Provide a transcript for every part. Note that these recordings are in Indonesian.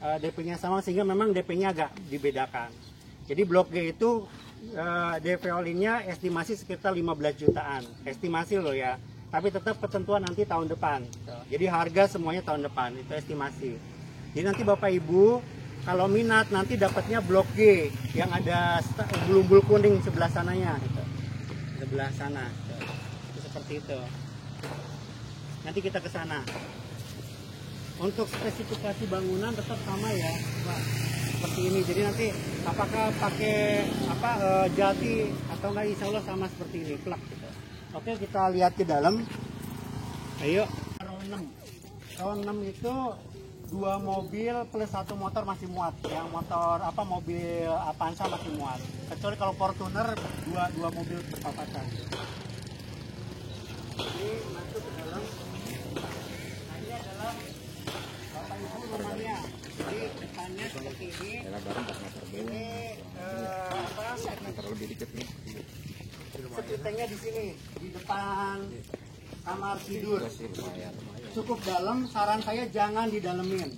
DP-nya sama, sehingga memang DP-nya agak dibedakan. Jadi blok G itu DP all-in-nya estimasi sekitar 15 jutaan, estimasi loh ya. Tapi tetap ketentuan nanti tahun depan. Jadi harga semuanya tahun depan, itu estimasi. Jadi nanti Bapak Ibu kalau minat nanti dapatnya blok G yang ada bulu-bulu kuning sebelah sananya, gitu. Sebelah sana, gitu. Itu seperti itu. Nanti kita ke sana. Untuk spesifikasi bangunan tetap sama ya, Pak. Seperti ini. Jadi nanti apakah pakai jati atau enggak, insya Allah sama seperti ini, plak gitu. Oke, kita lihat ke dalam. Ayo. Tahun 6 itu 2 mobil plus 1 motor masih muat. Yang motor mobil Avanza masih muat. Kecuali kalau Fortuner dua mobil berpapasan. Ini masuk ke dalam. Nah, ini adalah Bapak Ibu rumahnya. Jadi depannya seperti ini. Ini lebih dikit nih. Setutengnya di sini, di depan kamar tidur. Cukup dalam, saran saya jangan didalemin.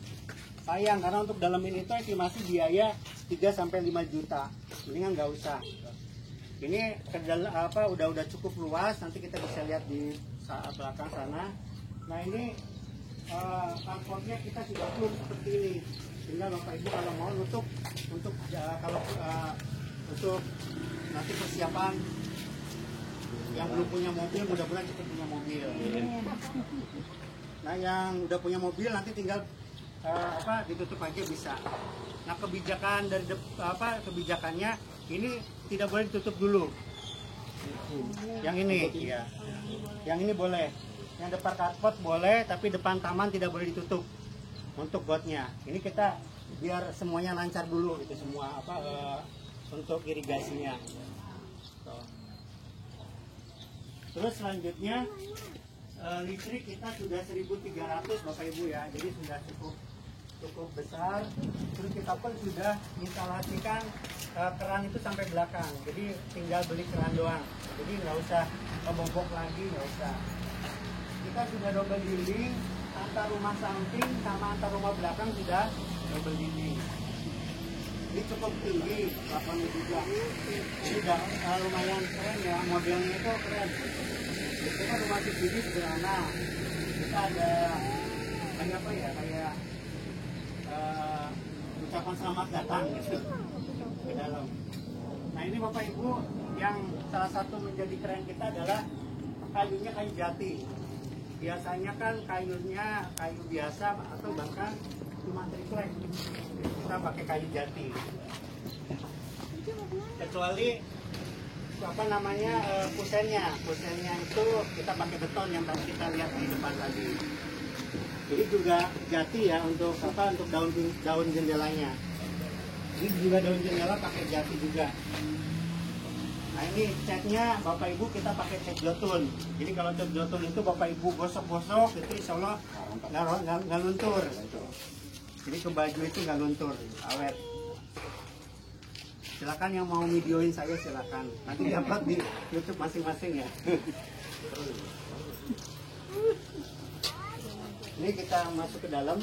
Sayang, karena untuk dalemin itu estimasi biaya 3-5 juta. Mendingan nggak usah. Ini udah cukup luas, nanti kita bisa lihat di belakang sana. Nah ini transportnya kita sudah full seperti ini. Tinggal Bapak Ibu kalau mau untuk nanti persiapan yang belum punya mobil, mudah-mudahan cepat punya mobil. Nah yang udah punya mobil nanti tinggal ditutup aja bisa. Nah kebijakan dari kebijakannya ini tidak boleh ditutup dulu. Yang ini ya. Yang ini boleh. Yang depan carport boleh, tapi depan taman tidak boleh ditutup untuk gotnya. Ini kita biar semuanya lancar dulu itu semua untuk irigasinya. Terus selanjutnya listrik kita sudah 1.300 Bapak Ibu ya, jadi sudah cukup besar. Terus kita pun sudah instalasikan keran itu sampai belakang, jadi tinggal beli keran doang. Jadi nggak usah ngebobok lagi, nggak usah. Kita sudah double dinding antar rumah samping sama antar rumah belakang, sudah double dinding. Ini cukup tinggi, plafonnya juga. Ini udah lumayan keren ya, modelnya itu keren. Kita rumah segini sederhana. Kita ada kayak ucapan selamat datang gitu ke dalam. Nah ini Bapak Ibu, yang salah satu menjadi keren kita adalah kayunya kayu jati. Biasanya kan kayunya kayu biasa atau bahkan cuma triplek. Kita pakai kayu jati. Kecuali kusennya itu kita pakai beton yang tadi kita lihat di depan tadi. Ini juga jati ya untuk daun jendelanya. Ini juga daun jendela pakai jati juga. Nah ini catnya Bapak Ibu kita pakai cat jotun. Jadi kalau cat jotun itu Bapak Ibu gosok-gosok itu insya Allah nggak luntur. Jadi ke baju itu nggak luntur, awet. Silakan yang mau videoin saya silakan. Nanti diupload di YouTube masing-masing ya. Ini kita masuk ke dalam.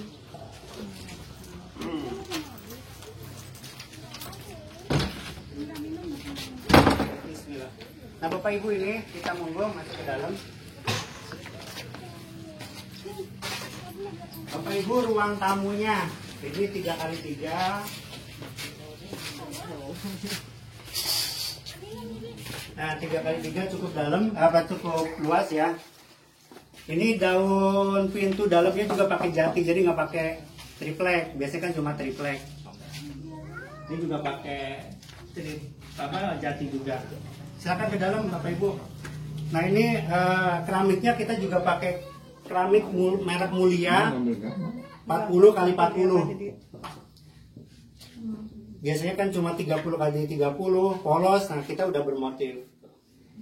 Bismillah. Nah Bapak Ibu ini kita monggo masuk ke dalam. Bapak Ibu ruang tamunya ini 3x3. Nah 3x3 cukup dalam, cukup luas ya. Ini daun pintu dalamnya juga pakai jati, jadi nggak pakai triplek. Biasanya kan cuma triplek. Ini juga pakai jati juga. Silakan ke dalam Bapak Ibu. Nah ini keramiknya kita juga pakai keramik merek Mulia 40x40. Biasanya kan cuma 30x30 polos. Nah kita udah bermotif.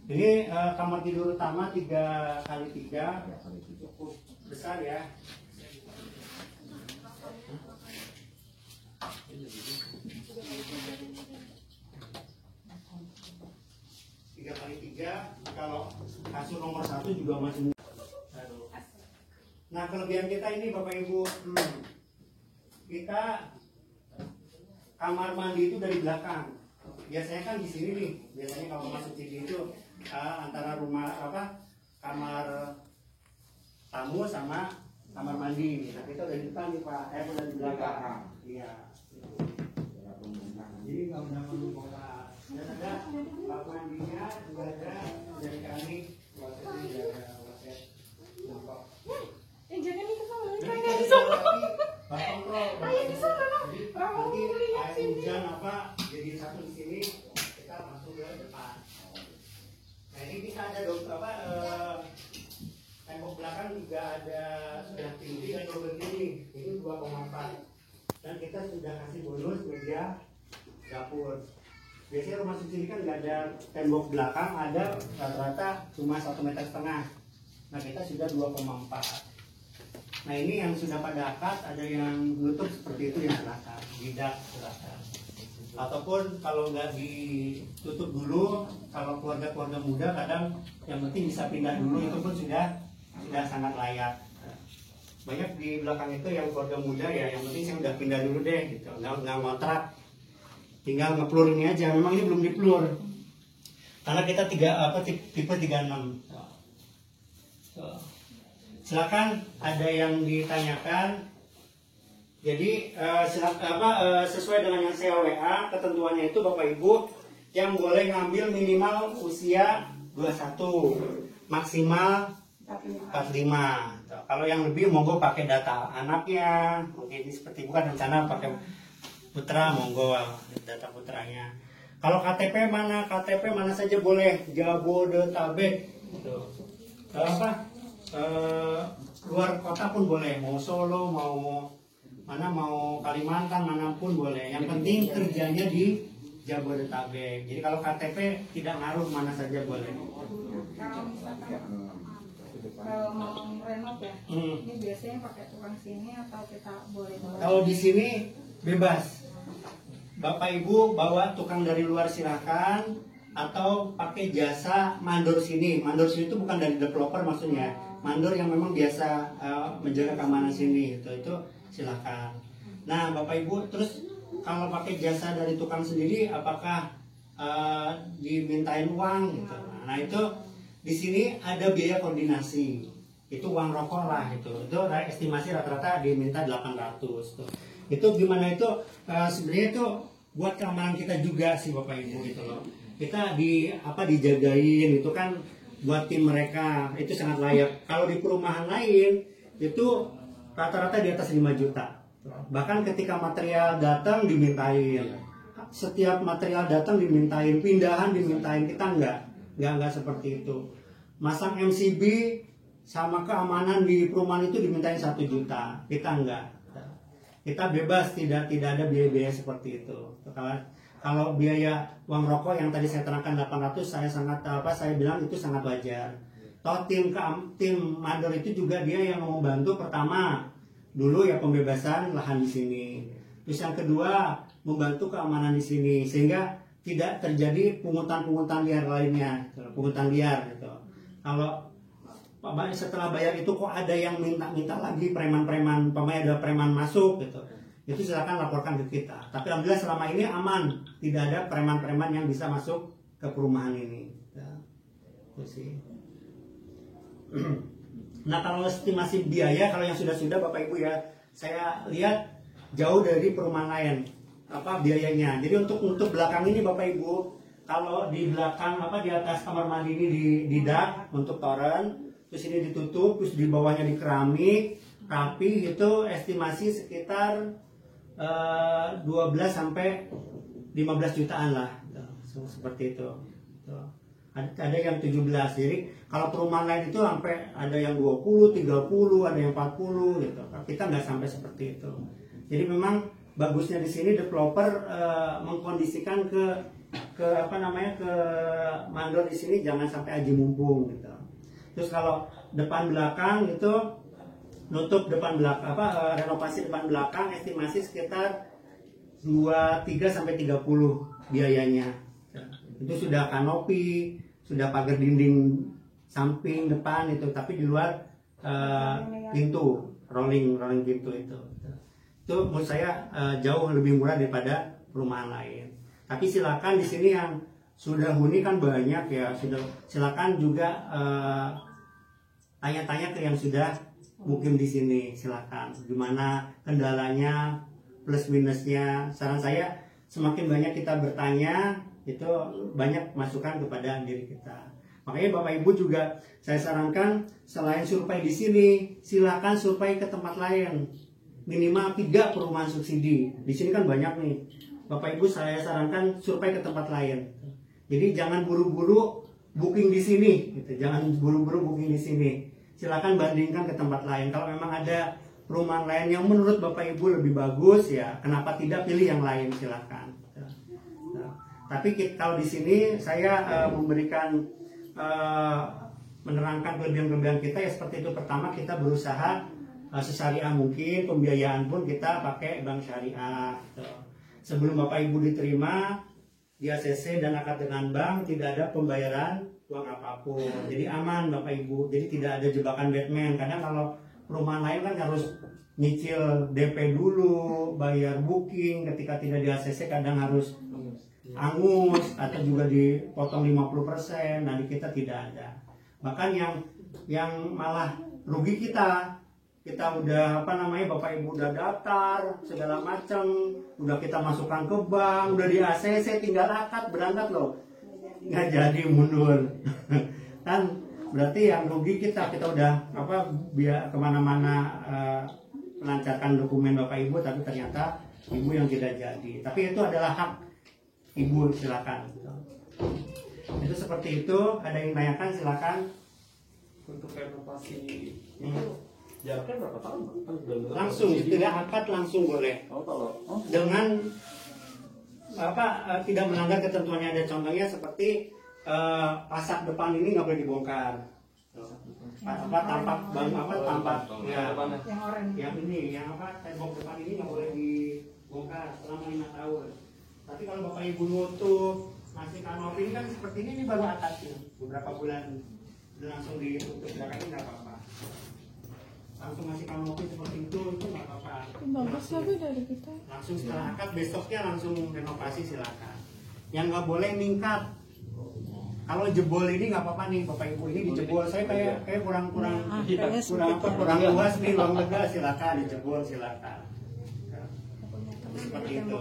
Ini kamar tidur utama 3x3, cukup besar ya. Kalau kasur nomor 1 juga masih. Nah kelebihan kita ini Bapak Ibu, kita kamar mandi itu dari belakang. Biasanya kan di sini nih. Biasanya kalau masuk sini itu antara rumah kamar tamu sama kamar mandi. Nah, kita dari depan nih Pak, udah di belakang. Iya. Jadi nggak usah perlu bongkar. Dan ada bak mandinya juga ada dari kami. Wasetnya juga ada waset bongkok. Jangan itu sama Nanti di sana. Nanti air hujan jadi satu di sini, kita masuk ke depan. Nah ini kita ada tembok belakang juga ada sudah tinggi dan begini, itu 2,4. Dan kita sudah kasih bonus meja dapur. Biasanya rumah susun ini kan nggak ada tembok belakang, ada rata-rata cuma 1,5 meter. Nah kita sudah 2,4. Nah ini yang sudah pada akad, ada yang nutup seperti itu yang silakan, tidak silakan. Ataupun kalau nggak ditutup dulu, kalau keluarga-keluarga muda kadang yang penting bisa pindah dulu, itu pun sudah sangat layak. Banyak di belakang itu yang keluarga muda ya, yang penting saya udah pindah dulu deh, gitu. Nggak ngontrak, tinggal ngeplur ini aja. Memang ini belum diplur, karena kita tipe 36. Silakan, ada yang ditanyakan. Jadi sesuai dengan yang saya WA, ketentuannya itu Bapak Ibu yang boleh ngambil minimal usia 21, maksimal 45. Kalau yang lebih monggo pakai data anaknya, mungkin seperti bukan rencana pakai putra, monggo data putranya. Kalau KTP mana saja boleh, Jabodetabek. Luar kota pun boleh, mau Solo, mau Kalimantan, manapun boleh. Yang penting kerjanya di Jabodetabek. Jadi kalau KTP tidak ngaruh, mana saja boleh. Kalau mau renov ya, ini biasanya pakai tukang sini atau kita boleh bawa? Kalau di sini bebas. Bapak Ibu bawa tukang dari luar silakan, atau pakai jasa mandor sini. Mandor sini itu bukan dari developer maksudnya. Mandor yang memang biasa menjaga keamanan sini, itu silakan. Nah Bapak Ibu, terus kalau pakai jasa dari tukang sendiri, apakah dimintain uang gitu? Nah itu di sini ada biaya koordinasi, itu uang rokok lah, itu estimasi rata-rata diminta 800 tuh. Itu gimana itu sebenarnya itu buat keamanan kita juga sih Bapak Ibu gitu loh. Kita dijagain itu kan buat tim mereka, itu sangat layak. Kalau di perumahan lain itu rata-rata di atas 5 juta. Bahkan ketika material datang dimintain, setiap material datang dimintain, pindahan dimintain. Kita enggak seperti itu. Masang MCB sama keamanan di perumahan itu dimintain 1 juta. Kita enggak. Kita bebas, tidak ada biaya-biaya seperti itu. Kalau biaya uang rokok yang tadi saya terangkan 800, saya bilang itu sangat wajar. Toh tim mandor itu juga dia yang membantu pertama dulu ya pembebasan lahan di sini. Terus yang kedua membantu keamanan di sini sehingga tidak terjadi pungutan liar lainnya, pungutan liar gitu. Kalau setelah bayar itu kok ada yang minta lagi preman-preman, ada preman masuk gitu. Itu silakan laporkan ke kita. Tapi alhamdulillah selama ini aman, tidak ada preman-preman yang bisa masuk ke perumahan ini. Ya, itu sih. Nah kalau estimasi biaya, kalau yang sudah Bapak Ibu ya, saya lihat jauh dari perumahan lain biayanya. Jadi untuk belakang ini Bapak Ibu, kalau di belakang di atas kamar mandi ini di dak untuk toren, terus ini ditutup, terus di bawahnya di keramik, rapi, itu estimasi sekitar 12 sampai 15 jutaan lah, seperti itu. Ada yang 17. Jadi kalau perumahan lain itu sampai ada yang 20, 30, ada yang 40 gitu. Kita nggak sampai seperti itu. Jadi memang bagusnya di sini developer mengkondisikan ke mandor di sini jangan sampai aji mumpung gitu. Terus kalau depan belakang itu nutup depan belakang renovasi depan belakang estimasi sekitar 23 sampai 30 biayanya. Itu sudah kanopi, sudah pagar dinding samping depan itu, tapi di luar pintu rolling pintu itu Itu menurut saya jauh lebih murah daripada perumahan lain. Tapi silakan di sini yang sudah huni kan banyak ya, silakan juga tanya-tanya ke yang sudah mukim di sini, silakan. Gimana kendalanya, plus minusnya. Saran saya semakin banyak kita bertanya, itu banyak masukan kepada diri kita. Makanya Bapak Ibu juga saya sarankan selain survei di sini, silakan survei ke tempat lain. Minimal 3 perumahan subsidi. Di sini kan banyak nih. Bapak Ibu saya sarankan survei ke tempat lain. Jadi jangan buru-buru booking di sini, gitu. Jangan buru-buru booking di sini. Silakan bandingkan ke tempat lain. Kalau memang ada perumahan lain yang menurut Bapak Ibu lebih bagus, ya kenapa tidak pilih yang lain, silakan. Nah, tapi kalau di sini saya memberikan menerangkan kelebihan-kelebihan kita ya seperti itu. Pertama, kita berusaha sesyariah mungkin, pembiayaan pun kita pakai bank syariah. Gitu. Sebelum Bapak Ibu diterima di ACC dan akad dengan bank, tidak ada pembayaran uang apapun. Jadi aman Bapak Ibu. Jadi tidak ada jebakan Batman. Kadang kalau perumahan lain kan harus nyicil DP dulu, bayar booking, ketika tidak di ACC kadang harus angus atau juga dipotong 50%. Nah, di kita tidak ada. Bahkan yang malah rugi kita udah Bapak Ibu udah daftar segala macam, udah kita masukkan ke bank, udah di ACC, tinggal akad berangkat loh, nggak jadi mundur. Kan berarti yang rugi kita udah biar kemana-mana melancarkan dokumen Bapak Ibu, tapi ternyata Ibu yang tidak jadi. Tapi itu adalah hak Ibu, silakan. Itu seperti itu. Ada yang tanyakan, silakan. Untuk renovasi itu jaraknya berapa tahun? Langsung, tidak akad langsung boleh. Dengan tidak melanggar ketentuannya. Ada contohnya seperti pasak depan ini nggak boleh dibongkar. Tampak ya, yang ini, tembok depan ini nggak boleh dibongkar selama 5 tahun. Tapi kalau Bapak Ibu nutup masih kanopi ini kan seperti ini baru atapnya beberapa bulan langsung ditutup, ini nggak apa-apa. Langsung masih kanopi seperti itu nggak apa-apa. Bagus tapi dari kita. Langsung setelah akad besoknya langsung renovasi, silakan. Yang nggak boleh ningkat. Kalau jebol ini nggak apa-apa nih Bapak Ibu, ini dijebol. Saya kayak kurang luas nih ruang lega, silakan dijebol, silakan. Seperti itu.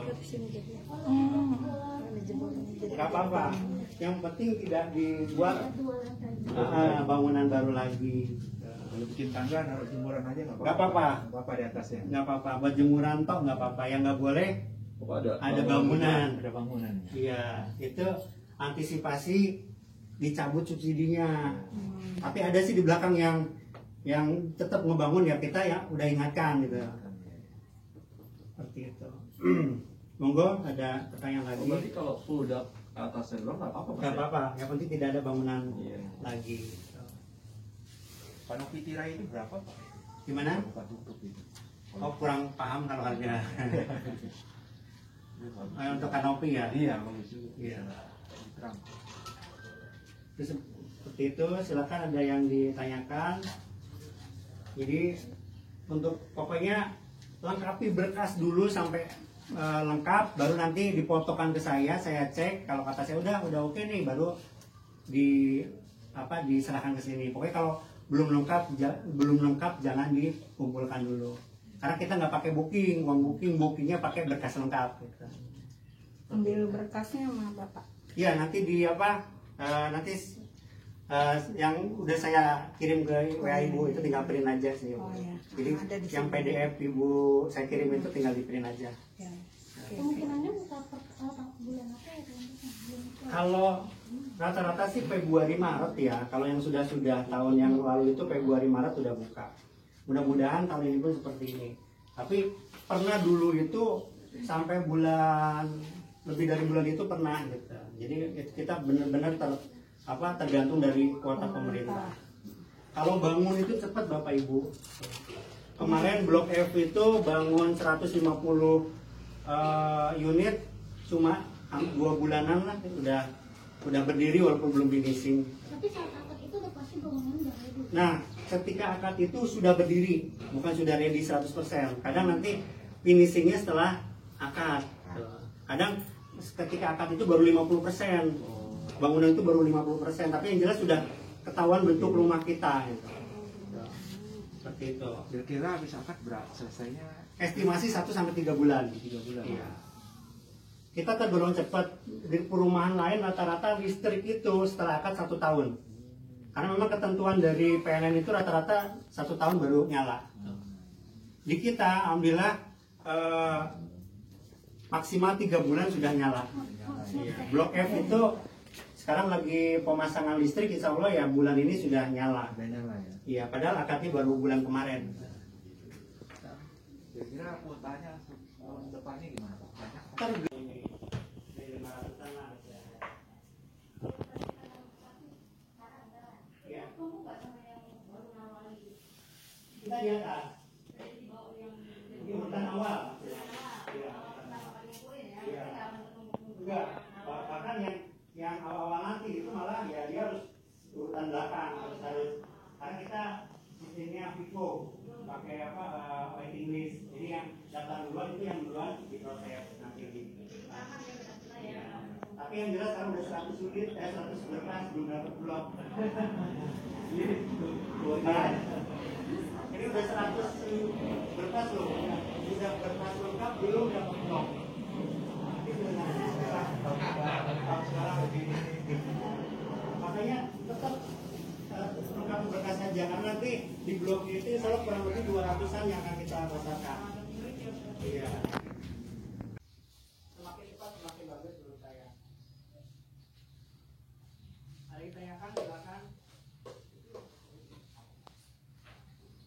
Nggak apa-apa. Yang penting tidak dibuat bangunan baru lagi. Kalau bikin tangga naruh jemuran aja nggak apa-apa. Nggak apa-apa di atasnya. Nggak apa-apa. Buat jemuran toh nggak apa-apa. Yang nggak boleh ada bangunan. Ada bangunan. Iya, itu antisipasi dicabut subsidinya. Tapi ada sih di belakang yang tetap ngebangun, ya kita ya udah ingatkan gitu. Seperti itu. Monggo, ada pertanyaan lagi? Berarti kalau full udah atasnya doang nggak apa-apa? Nggak apa-apa, yang penting tidak ada bangunan lagi. Kanopi tirai ini berapa Pak? Gimana? Buka tutup itu. Oh, kurang paham kalau harga. Untuk kanopi ya? Iya, bagus juga. Iya. Terang. Terus seperti itu, silakan ada yang ditanyakan. Jadi untuk pokoknya lengkapi berkas dulu sampai lengkap, baru nanti dipotokan ke saya cek. Kalau kata saya udah oke nih, baru diserahkan ke sini. Pokoknya kalau belum lengkap jangan dikumpulkan dulu. Karena kita nggak pakai booking, uang bookingnya pakai berkas lengkap. Gitu. Ambil berkasnya sama Bapak. Iya, nanti nanti yang udah saya kirim ke WA Ibu itu tinggal print aja sih. Oh, ya. Jadi yang PDF Ibu saya kirim itu tinggal di print aja. Ya. Kemungkinannya buka bulan apa ya? Kalau rata-rata sih Februari Maret ya. Kalau yang sudah tahun yang lalu itu Februari Maret sudah buka. Mudah-mudahan tahun ini pun seperti ini. Tapi pernah dulu itu sampai lebih dari bulan itu pernah gitu. Jadi kita benar-benar tergantung dari kuota pemerintah. Kalau bangun itu cepat Bapak Ibu. Kemarin Blok F itu bangun 150 unit cuma 2 bulanan lah udah berdiri walaupun belum finishing. Tapi saat akad itu udah pasti bangunan udah ready. Nah, ketika akad itu sudah berdiri, bukan sudah ready 100%. Kadang nanti finishingnya setelah akad. Kadang ketika akad itu baru 50%, bangunan itu baru 50%, tapi yang jelas sudah ketahuan bentuk rumah kita. Gitu. Seperti itu. Kira-kira habis akad berapa selesainya? Estimasi 1-3 bulan. 3 bulan. Iya. Kita tergolong cepat. Di perumahan lain rata-rata listrik itu setelah akad 1 tahun. Karena memang ketentuan dari PLN itu rata-rata 1 tahun baru nyala. Di kita, alhamdulillah maksimal 3 bulan sudah nyala. Iya. Blok F itu sekarang lagi pemasangan listrik, insya Allah ya bulan ini sudah nyala. Udah nyala ya. Iya, padahal akadnya baru bulan kemarin. Kira-kira kuotanya tahun depannya gimana Pak? Banyak Pak? Ntar ini 500-an lah. Iya. Kita di atas. Ini urutan awal. Iya. Iya. Enggak. Bahkan yang awal-awal nanti itu malah ya dia harus urutan belakang, harus karena kita mesinnya Vivo pakai apa waiting list, jadi yang datang duluan itu yang duluan diproses nanti. Ya. Tapi yang jelas sekarang udah 100 unit, 100 berkas belum dapat blok. Ini udah 100 berkas loh, udah berkas lengkap belum dapat blok. Makanya tetap lengkap berkas saja, karena nanti di blok itu selalu kurang lebih 200-an yang akan kita rasakan. Iya. Semakin cepat semakin bagus menurut saya. Ada yang tanyakan silakan.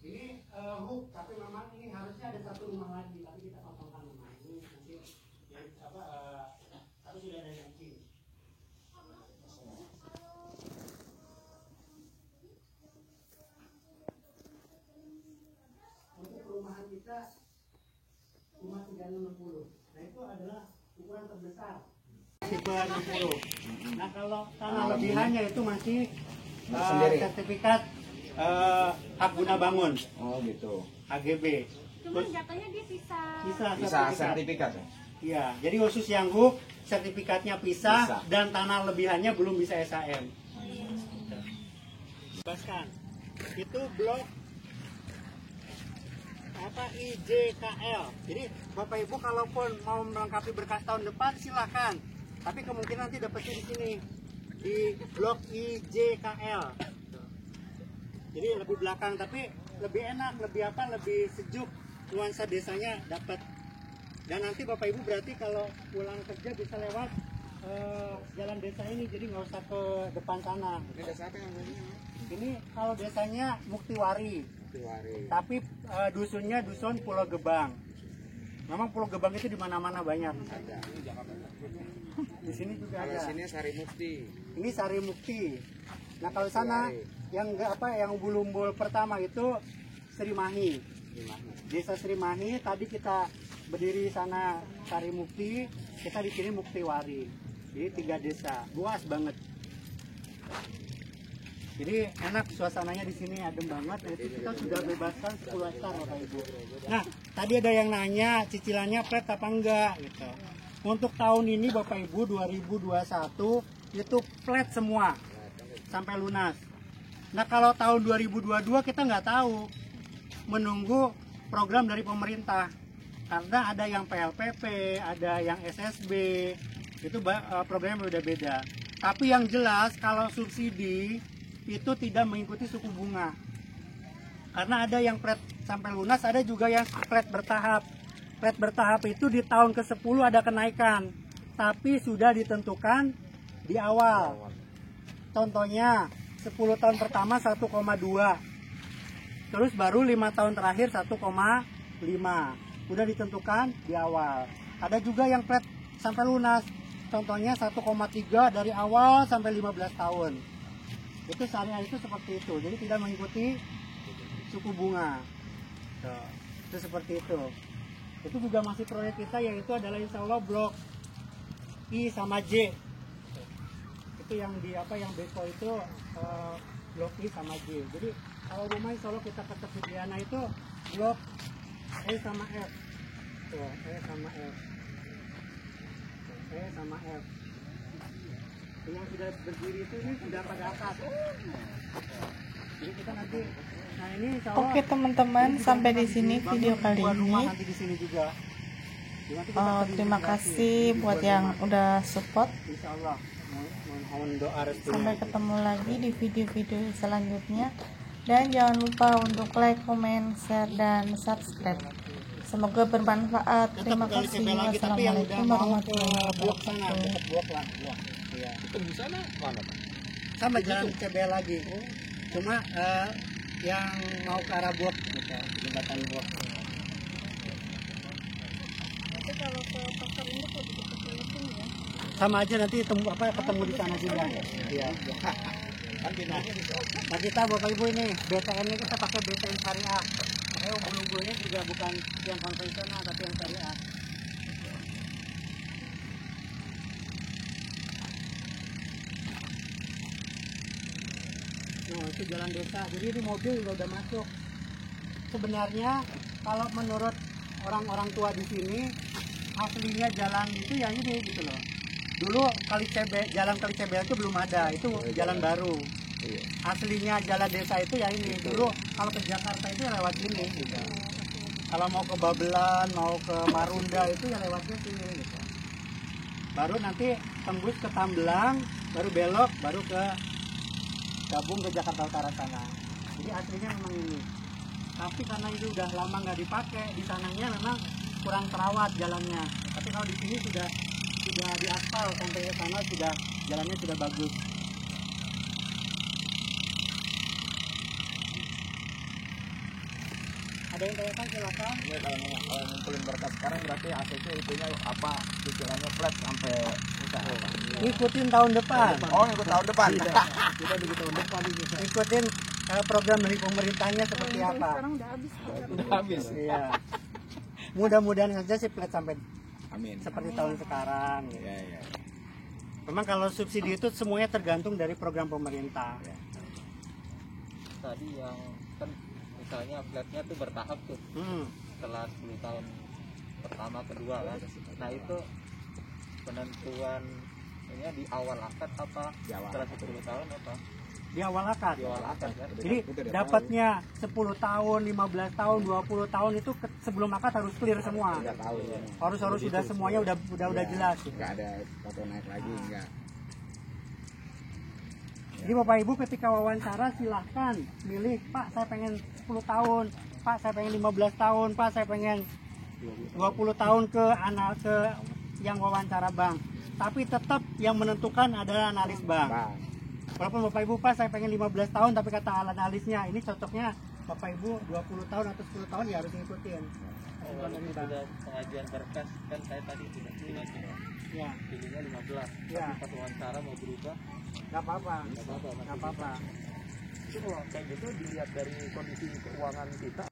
Ini hook, tapi memang ini harusnya ada 1 rumah lagi, tapi kita potongkan rumah ini nanti yang apa tapi sudah ada yang kiri. Untuk perumahan kita cuma 360. Nah itu adalah ukuran terbesar. Tipe 60. Nah kalau tanah lebihannya itu masih sertifikat hak guna bangun. Oh gitu. HGB. Cuman jatuhnya dia pisah. Bisa sertifikat ya? Iya, jadi khusus yang HUK sertifikatnya pisah dan tanah lebihannya belum bisa SHM. Bebaskan. Itu blok apa IJKL. Jadi Bapak Ibu kalaupun mau melengkapi berkas tahun depan silahkan. Tapi kemungkinan nanti dapetnya di sini di blok IJKL. Jadi lebih belakang tapi lebih enak, lebih sejuk, nuansa desanya dapat. Dan nanti Bapak Ibu berarti kalau pulang kerja bisa lewat jalan desa ini, jadi nggak usah ke depan sana. Ini desa apa yang namanya? Ini kalau desanya Muktiwari, tapi dusunnya dusun Pulau Gebang. Memang Pulau Gebang itu di mana-mana banyak. Ada. Di sini juga Kalau ada. sini Sari Mukti. Ini Sari Mukti. Nah kalau sana yang Bulumbul pertama itu Srimahi. Desa Srimahi tadi kita berdiri sana Sari Mukti, kita di sini Muktiwari. Jadi 3 desa, luas banget. Jadi enak suasananya di sini, adem banget. Nah, itu kita sudah bebaskan 10 hektar Bapak Ibu. Nah, tadi ada yang nanya cicilannya flat apa enggak gitu. Untuk tahun ini Bapak Ibu 2021 itu flat semua sampai lunas. Nah, kalau tahun 2022 kita nggak tahu, menunggu program dari pemerintah. Karena ada yang PLPP, ada yang SSB, itu programnya beda-beda. Tapi yang jelas kalau subsidi itu tidak mengikuti suku bunga. Karena ada yang flat sampai lunas, ada juga yang flat bertahap. Flat bertahap itu di tahun ke-10 ada kenaikan, tapi sudah ditentukan di awal. Contohnya 10 tahun pertama 1,2, terus baru 5 tahun terakhir 1,5. Udah ditentukan di awal. Ada juga yang flat sampai lunas, contohnya 1,3 dari awal sampai 15 tahun. Itu syariah itu seperti itu, jadi tidak mengikuti suku bunga. Itu seperti itu. Itu juga masih proyek kita, yaitu adalah insya Allah blok I sama J. Itu yang di yang Beko itu blok I sama J. Jadi kalau rumah insya Allah kita ketersediaan itu blok E sama F. Tuh, E sama F. Tuh, E sama F. Yang sudah berdiri itu ini sudah pada atas. Jadi kita nanti, nah ini insya Allah, Oke teman-teman, ini juga sampai di nanti sini dibangun video kali dua rumah ini. nanti di sini juga. Jadi nanti kita Terima terintegrasi. kasih Jadi buat dua yang rumah. udah support. Insya Allah mohon doa restunya. Sampai ketemu lagi di video-video selanjutnya. Dan jangan lupa untuk like, comment, share, dan subscribe. Semoga bermanfaat. Tetap Terima gali kasih. CB lagi, tapi yang udah Wassalamualaikum mau ke warahmatullahi blok sana, wabarakatuh. dekat blok lah. Iya. Itu di sana mana Pak? Sama jalan CB lagi. Cuma yang mau ke arah blok, gitu, jembatan blok. Nanti kalau ke pasar ini lebih dekat dari sini ya. Sama aja nanti ketemu di sana juga. Iya. Nah kita Bapak Ibu ini BTN ini kita pakai BTN syariah. Makanya umbul-umbulnya juga bukan yang konvensional tapi yang syariah. Nah itu jalan desa. Jadi ini mobil udah masuk. Sebenarnya kalau menurut orang-orang tua di sini aslinya jalan itu ya ini gitu loh. Dulu Kali Cebel, jalan Kali Cebel itu belum ada, itu jalan baru. Aslinya jalan desa itu ya ini. Dulu kalau ke Jakarta itu ya lewat sini gitu. Kalau mau ke Babelan, mau ke Marunda itu ya lewatnya sini gitu. Baru nanti tembus ke Tambelang, baru belok, baru ke gabung ke Jakarta Utara sana. Jadi aslinya memang ini. Tapi karena ini udah lama nggak dipakai, di sananya memang kurang terawat jalannya. Tapi kalau di sini sudah diaspal sampai ke sana sudah jalannya sudah bagus. Ada yang tanyakan silakan. Ini kalau ngumpulin berkas sekarang berarti ACC itunya apa? Cicilannya flat sampai susah. Ikutin tahun depan. Oh, ikut tahun depan. Kita di tahun depan ini. Ikutin program dari pemerintahnya seperti apa. Sekarang udah habis. Udah habis. Iya. Mudah-mudahan saja sih flat sampai Amin. seperti tahun sekarang. Gitu. Ya. Memang kalau subsidi itu semuanya tergantung dari program pemerintah. Tadi yang kan misalnya flatnya tuh bertahap tuh setelah 10 tahun pertama kedua kan. Nah itu penentuan ini di awal akad apa Di awal setelah akad. 10 tahun apa Di awal akad. di awal akad kan. Jadi dapatnya 10 tahun, 15 tahun, 20 tahun itu sebelum akad harus clear semua. Udah tahu. Harus sudah semuanya udah jelas. Enggak ada foto naik lagi enggak. Jadi Bapak Ibu ketika wawancara silahkan milih, Pak saya pengen 10 tahun, Pak saya pengen 15 tahun, Pak saya pengen 20 tahun ke yang wawancara bank. Tapi tetap yang menentukan adalah analis bank. Walaupun Bapak Ibu Pak saya pengen 15 tahun tapi kata analisnya ini cocoknya Bapak Ibu 20 tahun atau 10 tahun ya harus ngikutin. Walaupun sudah pengajuan berkas kan saya tadi sudah pilih Ya, pilihnya 15 Ya. tapi pas wawancara mau berubah nggak apa-apa. nggak apa-apa. Nggak apa-apa. Itu kalau kayak gitu dilihat dari kondisi keuangan kita